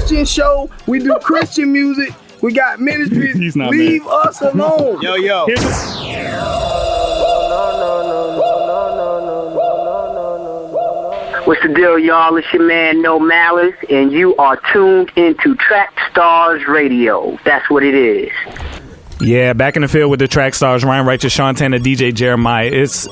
Christian show. We do Christian music. We got ministries. He's not Leave us alone. Yo. What's the deal, y'all? It's your man, No Malice, and you are tuned into Trackstarz Radio. That's what it is. Yeah, back in the field with the Trackstarz, Ryan Righteous, Sean Tanner, DJ Jeremiah. It's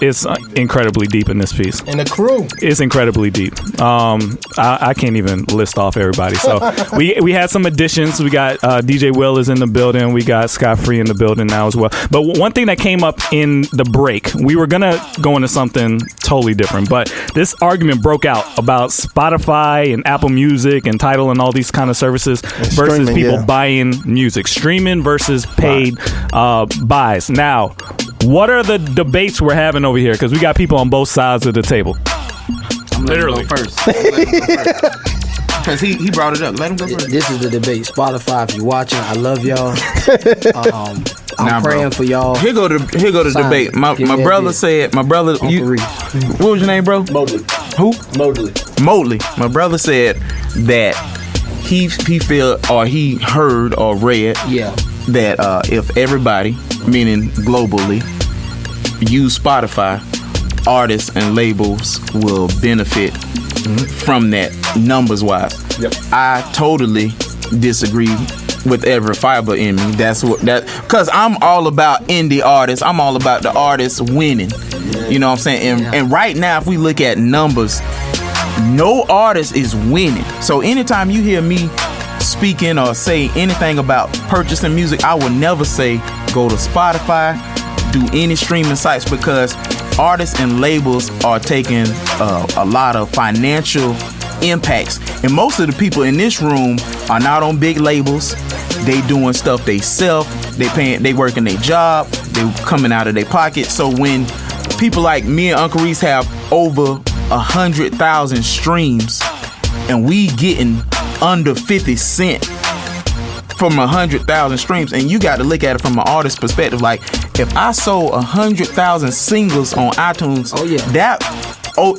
incredibly deep in this piece. And the crew. It's incredibly deep. I can't even list off everybody. So we had some additions. We got DJ Will is in the building. We got Scott Free in the building now as well. But one thing that came up in the break, we were going to go into something totally different. But this argument broke out about Spotify and Apple Music and Tidal and all these kind of services versus people buying music. Streaming versus paid buys. Now, what are the debates we're having over here? Because we got people on both sides of the table. Literally first. Because he brought it up. Let him go first. This is the debate. Spotify, if you're watching, I love y'all. I'm praying for y'all. Here go the debate. My brother said, what was your name, bro? Mogli. Who? Mogli. My brother said that he feel or he heard or read that if everybody, meaning globally, use Spotify, artists and labels will benefit from that numbers wise. Yep. I totally disagree with every fiber in me. Because I'm all about indie artists. I'm all about the artists winning. You know what I'm saying? And right now, if we look at numbers, no artist is winning. So anytime you hear me speaking or say anything about purchasing music, I will never say go to Spotify, do any streaming sites, because artists and labels are taking a lot of financial impacts. And most of the people in this room are not on big labels. They doing stuff they self. They working their job. They coming out of their pocket. So when people like me and Uncle Reece have over 100,000 streams and we getting under 50 cents from 100,000 streams, and you got to look at it from an artist perspective. Like, if I sold 100,000 singles on iTunes, that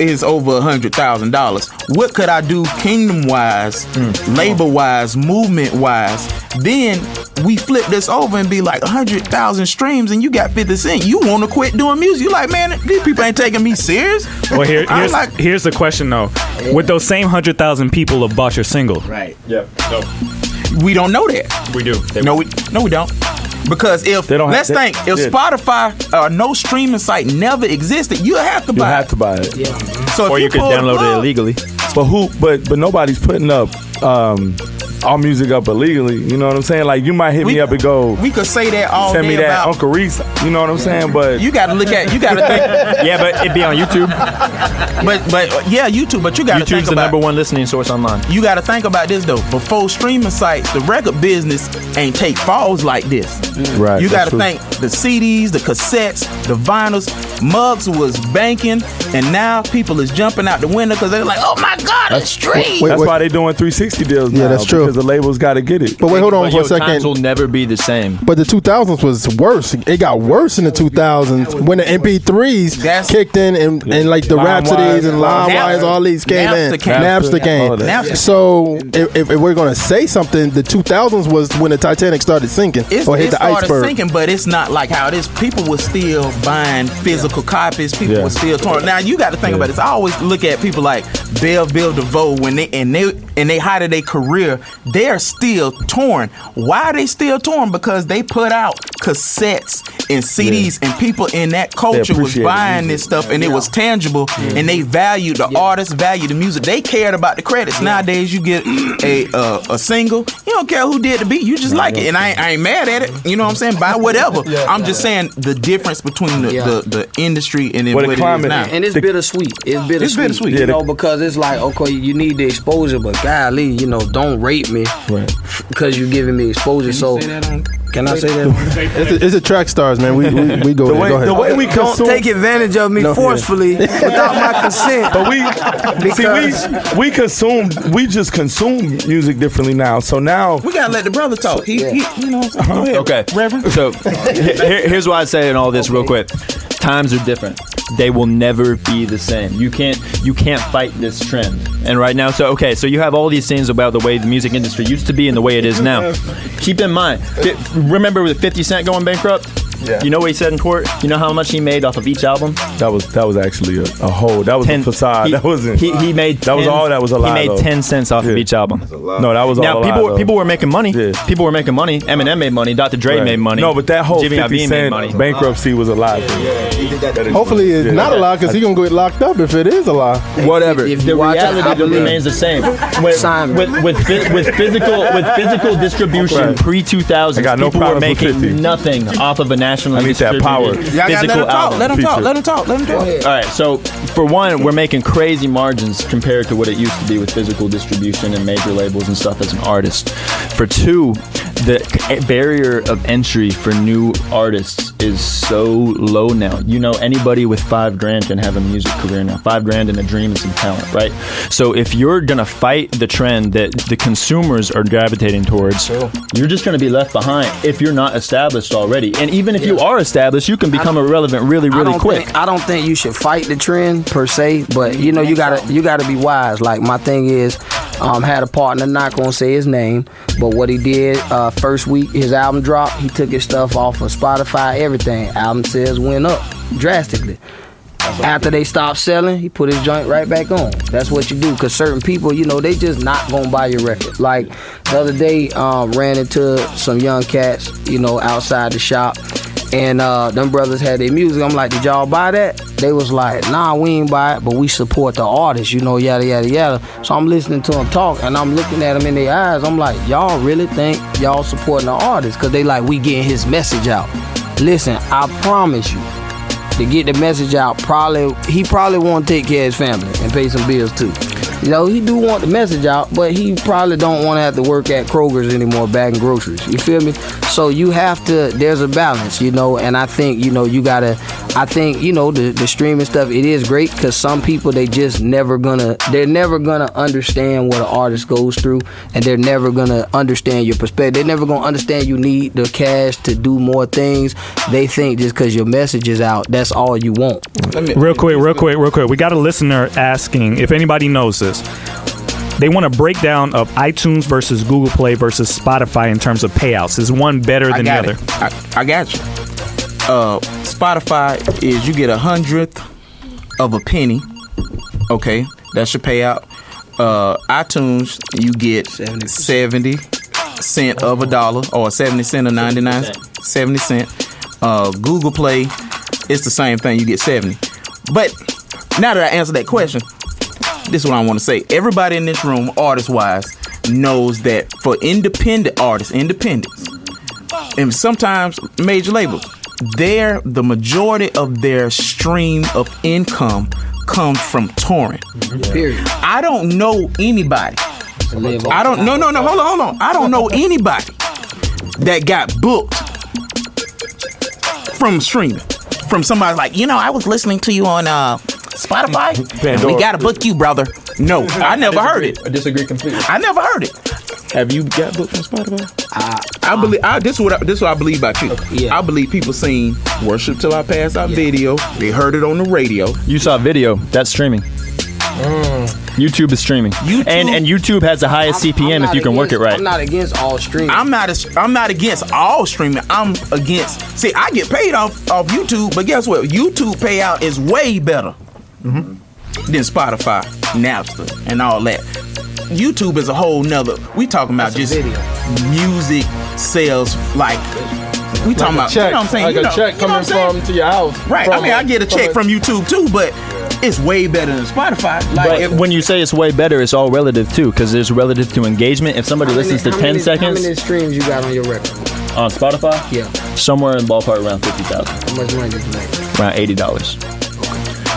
is over $100,000. What could I do kingdom-wise, label-wise, movement-wise? Then we flip this over and be like 100,000 streams, and you got 50 cents. You want to quit doing music? You like, man, these people ain't taking me serious. Well, here's the question though. Would those same 100,000 people have bought your single? Right. Yep. No. We don't know that. We do. No, we don't. Because if Spotify or no streaming site never existed, you have to buy it. You have to buy it. Yeah. So or you could download it illegally. But nobody's putting up our music up illegally. You know what I'm saying? Like, you might hit me up and go, we could say that all send day me that about Uncle Reece. You know what I'm saying? But you got to think. Yeah, but it'd be on YouTube. But YouTube. But you got to think YouTube's the number one listening source online. You got to think about this though. Before streaming sites, the record business ain't take falls like this. Right. You got to think the CDs, the cassettes, the vinyls. Muggs was banking, and now people is jumping out the window because they're like, "Oh my God, a stream!" That's why they're doing 360 deals now. Yeah, that's true. Because the labels got to get it. But wait, hold on for a second. Times will never be the same. But the 2000s was worse. It got worse in the 2000s when the MP3s kicked in and like the Rhapsodies and LimeWires, all these came in. Napster came. So if we're gonna say something, the 2000s was when the Titanic started sinking or hit the iceberg. It started sinking, but it's not like how it is. People were still buying physical copies. People were still torn. Now you got to think about this. I always look at people like Bill DeVoe when they height of their career, they're still torn. Why are they still torn? Because they put out cassettes and CDs, and people in that culture was buying this stuff, and it was tangible, and they valued the artists, valued the music. They cared about the credits. Nowadays, you get a single, you don't care who did the beat, you just like it, and I ain't mad at it. You know what I'm saying? Buy whatever. I'm just saying the difference between the industry and then what it is now. And it's bittersweet. It's bittersweet. You know, because it's like, okay, you need the exposure, but golly, you know, don't rape me because you're giving me exposure. Can I say that? It's a Trackstarz, man. We go there. Go ahead. The way we don't take advantage of me forcefully without my consent. But we just consume music differently now. So now we gotta let the brother talk. He you know. Go ahead, okay, Reverend. So here's why I say in all this real quick. Times are different. they will never be the same. You can't fight this trend. And right now, so you have all these things about the way the music industry used to be and the way it is now. Keep in mind, remember with 50 Cent going bankrupt? Yeah. You know what he said in court? You know how much he made off of each album? That was actually a whole. That was a facade. He made. That was all. That was a lie. He made 10 cents off of each album. No, that was all. Now people were making money. Yeah. People were making money. Eminem made money. Dr. Dre made money. No, but that whole 50 Cent bankruptcy was a lie. Hopefully it's not a lie because he's gonna get locked up if it is a lie. Whatever. If the reality remains the same. With physical distribution pre-2000, people were making nothing off of a nationally distributed physical album. Let him talk. All right, so for one, we're making crazy margins compared to what it used to be with physical distribution and major labels and stuff as an artist. For two, the barrier of entry for new artists is so low now. You know, anybody with $5,000 can have a music career now. $5,000 and a dream and some talent, right? So if you're gonna fight the trend that the consumers are gravitating towards, you're just gonna be left behind if you're not established already. And even if you are established, you can become irrelevant really quick. I don't think you should fight the trend per se, but you know you gotta be wise. Like my thing is, had a partner, not gonna say his name, but what he did first week his album dropped, he took his stuff off of Spotify, everything. Album sales went up drastically. After they stopped selling, he put his joint right back on. That's what you do, because certain people, you know, they just not gonna buy your record. Like the other day, ran into some young cats, you know, outside the shop, and them brothers had their music. I'm like, did y'all buy that? They was like, nah, we ain't buy it, but we support the artist, you know, yada yada yada. So I'm listening to them talk, and I'm looking at them in their eyes. I'm like, y'all really think y'all supporting the artist? Because they like, we getting his message out. Listen, I promise you, to get the message out, he probably want to take care of his family and pay some bills too. You know, he do want the message out, but he probably don't want to have to work at Kroger's anymore bagging groceries. You feel me? So you have to, there's a balance, you know, and I think, you know, I think, you know, the streaming stuff, it is great because some people, they're never gonna understand what an artist goes through, and they're never gonna understand your perspective. They're never gonna understand you need the cash to do more things. They think just because your message is out, that's all you want. Real quick. We got a listener asking if anybody knows this. They want a breakdown of iTunes versus Google Play versus Spotify in terms of payouts. Is one better than the other? I got you. Spotify is you get 1/100 of a penny. Okay, that's your payout. iTunes, you get 70 cent of a dollar, or 70 cent or 99 70 cent. Google Play, it's the same thing. You get 70. But now that I answered that question, this is what I want to say. Everybody in this room, artist-wise, knows that for independent artists, and sometimes major labels, the majority of their stream of income comes from touring. Period. I don't know anybody. Hold on. I don't know anybody that got booked from streaming. From somebody like, you know, I was listening to you on Spotify. We gotta book you, brother. No, I never heard it. I disagree completely. I never heard it. Have you got booked from Spotify? I believe. This is what I believe about you. Yeah. I believe people seen "Worship Till I Pass Out" video. They heard it on the radio. You saw video. That's streaming. YouTube is streaming. And YouTube has the highest CPM if you can work it right. I'm not against all streaming. I'm not against all streaming. I'm against. See, I get paid off YouTube, but guess what? YouTube payout is way better than Spotify, Napster, and all that. YouTube is a whole nother. We talking about just music sales, like we talking about. Check, you know what I'm saying? Like a check coming from to your house. Right. I mean, I get a check from YouTube too, but it's way better than Spotify. Like, when you say it's way better, it's all relative too, because there's relative to engagement. If somebody listens to 10 seconds, how many streams you got on your record? On Spotify? Yeah. Somewhere in the ballpark around 50,000. How much money did you make? Around $80.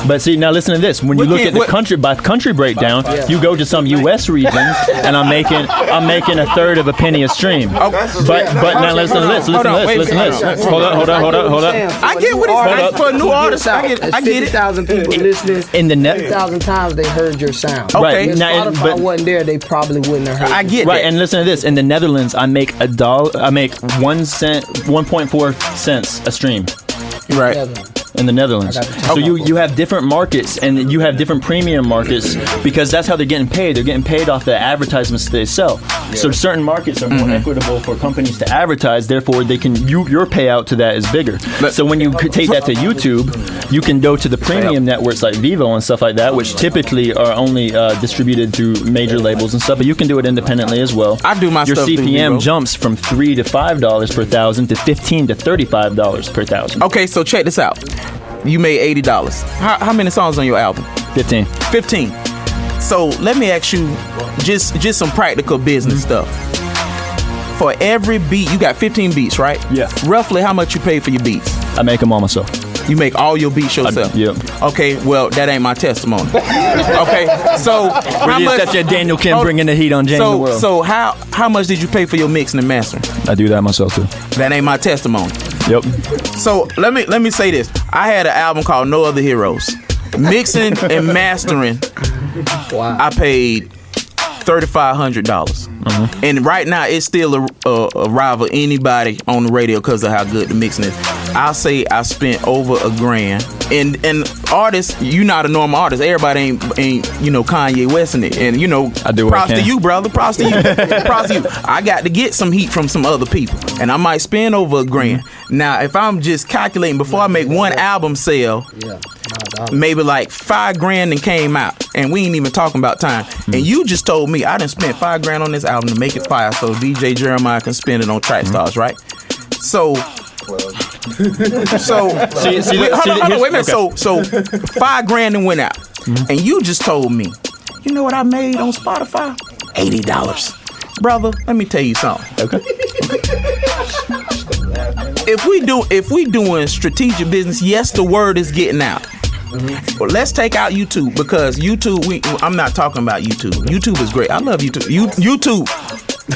But see, now listen to this. When you look at the country by country breakdown, you go to some U.S. regions, and I'm making a third of a penny a stream. But now listen to this. Listen to this. Hold up. I get what he's saying. For a new artist, I get it. 50,000 people listening. In the net, 50,000 times they heard your sound. Okay. If Spotify wasn't there, they probably wouldn't have heard. I get right. that. And listen to this. In the Netherlands, I make $1 cent, 1.4 cents a stream. Right. in the Netherlands. So you have different markets, and you have different premium markets, because that's how they're getting paid. They're getting paid off the advertisements they sell. So certain markets are more equitable for companies to advertise. Therefore, they can your payout to that is bigger. So when you take that to YouTube, you can go to the premium networks like Vivo and stuff like that, which typically are only distributed through major labels and stuff. But you can do it independently as well. I do my Your stuff CPM jumps from $3 to $5 per thousand to $15 to $35 per thousand. Okay, so check this out. You made $80. How many songs on your album? 15. 15. So let me ask you just some practical business stuff. For every beat, you got 15 beats, right? Yeah. Roughly how much you pay for your beats? I make them all myself. You make all your beats yourself? Yeah. Okay, well, that ain't my testimony. Okay, so how much? That's your Daniel Kim bringing the heat on James the World. So how much did you pay for your mixing and mastering? I do that myself too. That ain't my testimony. Yep. So let me say this. I had an album called No Other Heroes. Mixing and mastering, I paid $3,500. And right now it's still a rival anybody on the radio because of how good the mixing is. I'll say I spent over $1,000. And artists, you not a normal artist. Everybody ain't Kanye West in it. And I do props to you, brother. Props to you. Props to you. I got to get some heat from some other people, and I might spend over $1,000. Now, if I'm just calculating before I make one album sale, maybe like $5,000 and came out, and we ain't even talking about time. And you just told me I done spent $5,000 on this album to make it fire, so DJ Jeremiah can spend it on Trackstarz, right? So wait a minute. So $5,000 and went out, and you just told me, you know what I made on Spotify? $80, brother. Let me tell you something. Okay. If we doing strategic business, yes, the word is getting out. Well, let's take out YouTube, because YouTube, I'm not talking about YouTube. YouTube is great. I love YouTube. YouTube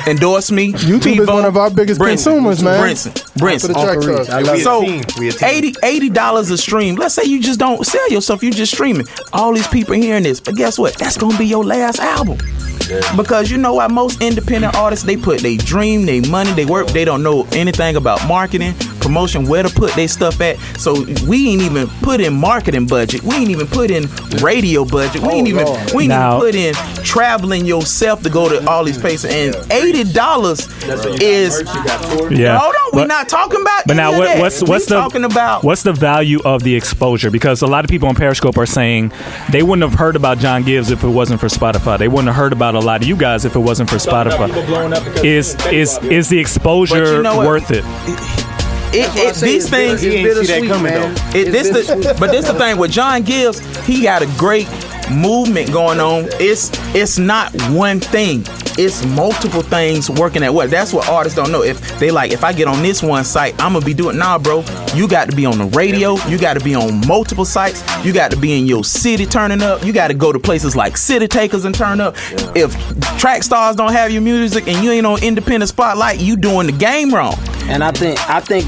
endorse me. YouTube is one of our biggest consumers, man. Brinson. So $80 a stream. Let's say you just don't sell yourself, you just streaming. All these people hearing this, but guess what? That's gonna be your last album. Because you know why most independent artists, they put their dream, their money, they work, they don't know anything about marketing, promotion, where to put their stuff at. So we ain't even put in marketing budget. We ain't even put in radio budget. We ain't even put in traveling yourself to go to all these places. And $80 is hold on, we're not talking about. But now what's the value of the exposure? Because a lot of people on Periscope are saying they wouldn't have heard about John Gibbs if it wasn't for Spotify. They wouldn't have heard about a lot of you guys if it wasn't for Spotify. Is the exposure worth it? These things, he ain't see that coming though. But this the thing with John Gibbs, he got a great movement going on. It's not one thing. It's multiple things working at what. That's what artists don't know. If I get on this one site, I'm gonna be doing. Nah, bro. You got to be on the radio. You got to be on multiple sites. You got to be in your city turning up. You got to go to places like City Takers and turn up. If Trackstarz don't have your music and you ain't on independent spotlight, you doing the game wrong. And I think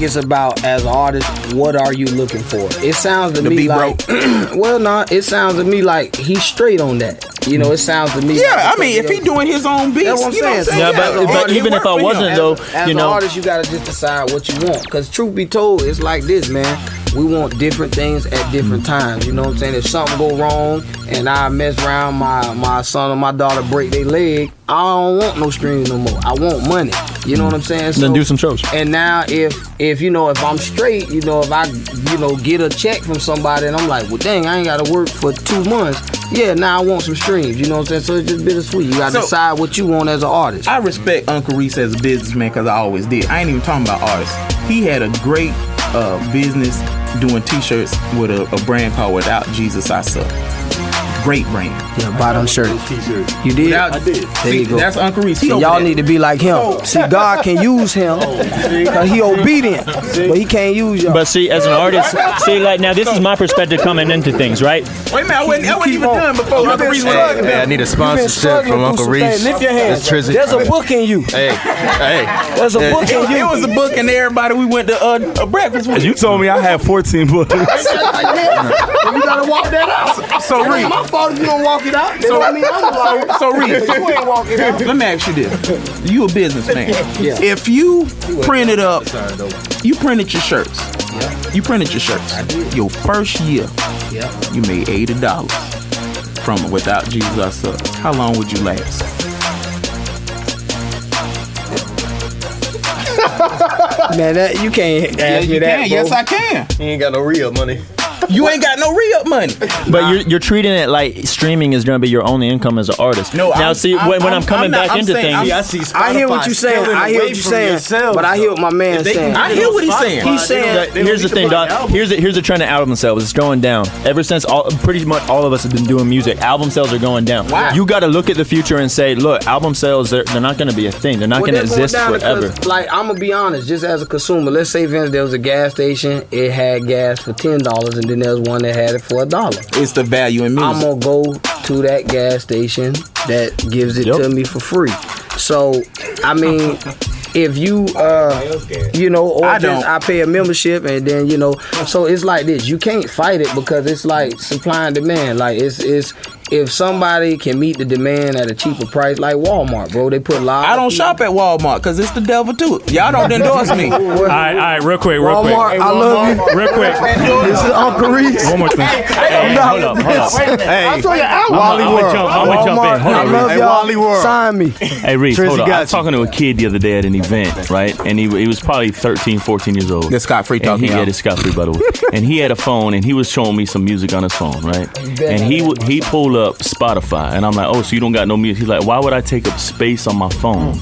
it's about, as an artist, what are you looking for? It sounds to me like it sounds to me like he's straight on that. It sounds to me. Yeah, like, I mean, if he doing his own beats, that's what I'm saying. Yeah, but even if I wasn't though, as an artist, you gotta just decide what you want. Because truth be told, it's like this, man. We want different things at different times. You know what I'm saying? If something go wrong and I mess around, my son or my daughter break their leg, I don't want no streams no more. I want money. You know what I'm saying? So, then do some shows. And now if I'm straight, if I get a check from somebody and I'm like, well, dang, I ain't got to work for 2 months. Yeah, now I want some streams. You know what I'm saying? So it's just bittersweet. You got to decide what you want as an artist. I respect Uncle Reece as a businessman because I always did. I ain't even talking about artists. He had a great business doing T-shirts with a brand called Without Jesus I Suck. Great brand. Yeah, buy them shirts. You did? I did. There you go. That's Uncle Reece. Y'all need to be like him. See, God can use him because he obedient, but he can't use y'all. But see, as an artist, now this is my perspective coming into things, right? Wait a minute, I wasn't even done before Uncle Reece was talking. I need a sponsorship from Uncle Reece. Lift your hands. There's a book in you. Hey. There's a book in you. It was a book and everybody we went to a breakfast with. You told me I had 14 books. You gotta walk that out. So Reece. My fault if you don't walk it out. So Reece, you ain't walking out. Let me ask you this. You a businessman. Yeah. If you printed your shirts You printed your shirts. I did. Your first year, you made $80 from it without Jesus. How long would you last? Man, that you can't ask me that. Bro. Yes, I can. He ain't got no re-up money. You ain't got no re-up money. But you're treating it like streaming is going to be your only income as an artist. No, now when I'm coming back into things, I hear what you're saying. I hear what you're saying. But I hear what my man's saying. I hear what he's saying. He's saying. Here's the thing, dog. Here's the trend of album sales. It's going down. Ever since pretty much all of us have been doing music, album sales are going down. Wow. You got to look at the future and say, look, album sales they're not going to be a thing. They're not going to exist forever. Because, like, I'm gonna be honest, just as a consumer. Let's say, Vince, there was a gas station. It had gas for $10, and then there was one that had it for $1. It's the value in music. I'm gonna go to that gas station that gives it to me for free. So, I mean, if you, I pay a membership and then, so it's like this. You can't fight it because it's like supply and demand. Like, it's if somebody can meet the demand at a cheaper price, like Walmart, bro, they put a lot. I don't shop at Walmart because it's the devil too. Y'all don't endorse me. All right, real quick. Walmart, I love you. Real quick. This is Uncle Reece. One more thing. Hey, hold up. Hey, I saw your album. I'm gonna jump in. Hold I on, love Reece. y'all. Wally World. Sign me. Hey, Reece, hold on. I was talking to a kid the other day at an event, right? And he was probably 13, 14 years old. That's Scott Free talking. Yeah, it's Scott Free, by the way. And he had a phone, and he was showing me some music on his phone, right? And he pulled up Spotify, and I'm like, oh, so you don't got no music? He's like, why would I take up space on my phone?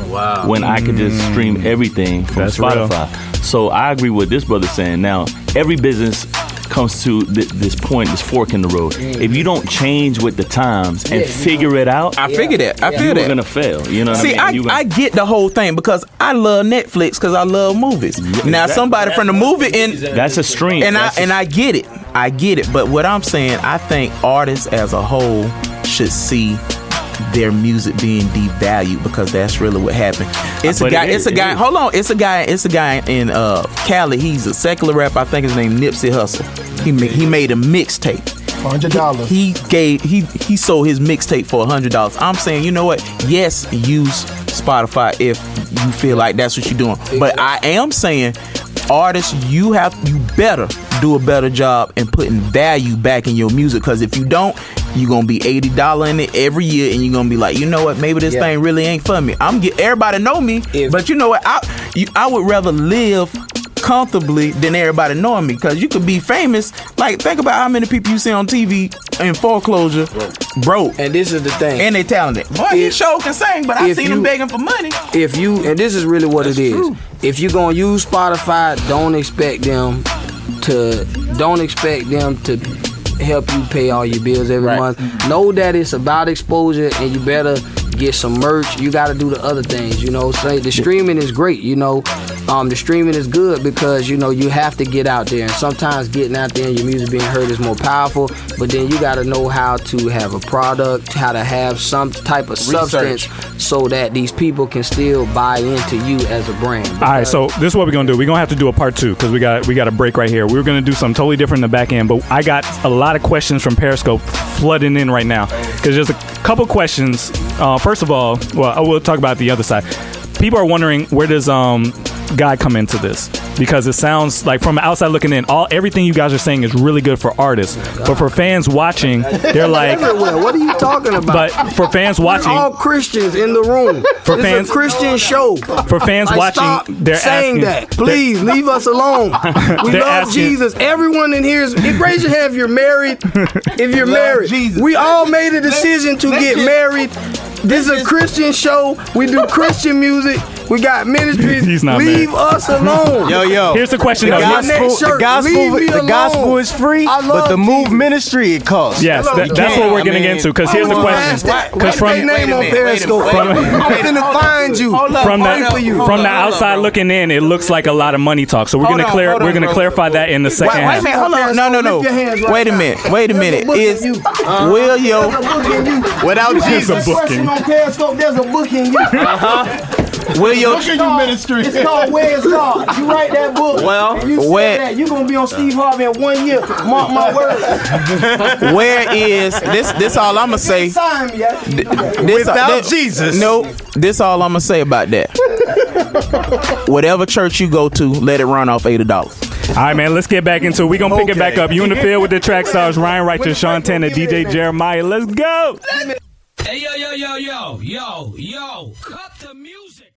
Wow. When I could just stream everything from Spotify. Real. So I agree with this brother saying. Now, every business comes to this point, this fork in the road. If you don't change with the times and figure it out, I figure that. I feel that you're gonna fail. You know what See, I mean? I get the whole thing because I love Netflix because I love movies. Now, somebody from the movie that's a stream, and I get it. I get it. But what I'm saying, I think artists as a whole should see their music being devalued because that's really what happened. It's a guy. Hold on. It's a guy in Cali. He's a secular rapper. I think his name Nipsey Hussle. He made a mixtape. $100. He sold his mixtape for $100. I'm saying, you know what? Yes, use Spotify if you feel like that's what you're doing. But I am saying, artists, you better do a better job in putting value back in your music, because if you don't, you're gonna be $80 in it every year, and you're gonna be like, you know what, maybe this thing really ain't for me. Everybody know me, but you know what, I would rather live comfortably than everybody knowing me, because you could be famous. Like, think about how many people you see on TV in foreclosure broke, and this is the thing, and they talented. Boy, he sure can sing, but I seen him begging for money. And this is really what it is. True. If you're gonna use Spotify, don't expect them to help you pay all your bills every month. Know that it's about exposure, and you better get some merch. You got to do the other things, So the streaming is great, the streaming is good because, you have to get out there, and sometimes getting out there and your music being heard is more powerful, but then you got to know how to have a product, how to have some type of substance so that these people can still buy into you as a brand. All right, so this is what we're going to do. We're going to have to do a part 2 because we got a break right here. We're going to do something totally different in the back end, but I got a lot of questions from Periscope flooding in right now because there's a couple questions. First of all, I will talk about the other side. People are wondering, where does Guy come into this? Because it sounds like, from the outside looking in, everything you guys are saying is really good for artists, but for fans watching, they're like, everywhere. What are you talking about? But for fans watching, we're all Christians in the room. It's a Christian show. For fans watching, they're saying asking, that. Please leave us alone. We love Jesus. Everyone in here raise your hand if you're married. If you're married, Jesus. We all made a decision to get married. This is a Christian show. We do Christian music. We got ministries. He's not Leave us alone. Yo. Here's the question. The gospel is free, but the move ministry, it costs. Yes, that's what we're getting into. Because here's the question. Because from name on Periscope, I'm gonna find you. From the outside looking in, it looks like a lot of money talk. So we're gonna clarify that in the second half. Wait a minute, hold on. No. Wait a minute. Is will yo without Jesus? On Periscope, there's a book in you. Will your ministry? It's called Where's God? You write that book. Well, and you say that you're gonna be on Steve Harvey in 1 year. Mark my words. Where is this? All I'm gonna say. Without Jesus. No, this all I'm gonna say about that. Whatever church you go to, let it run off $80. All right, man, let's get back into it. We're going to pick it back up. You in the field with the Trackstarz, Ryan Righteous, Sean Tanner, DJ Jeremiah. Let's go. Hey, yo, cut the music.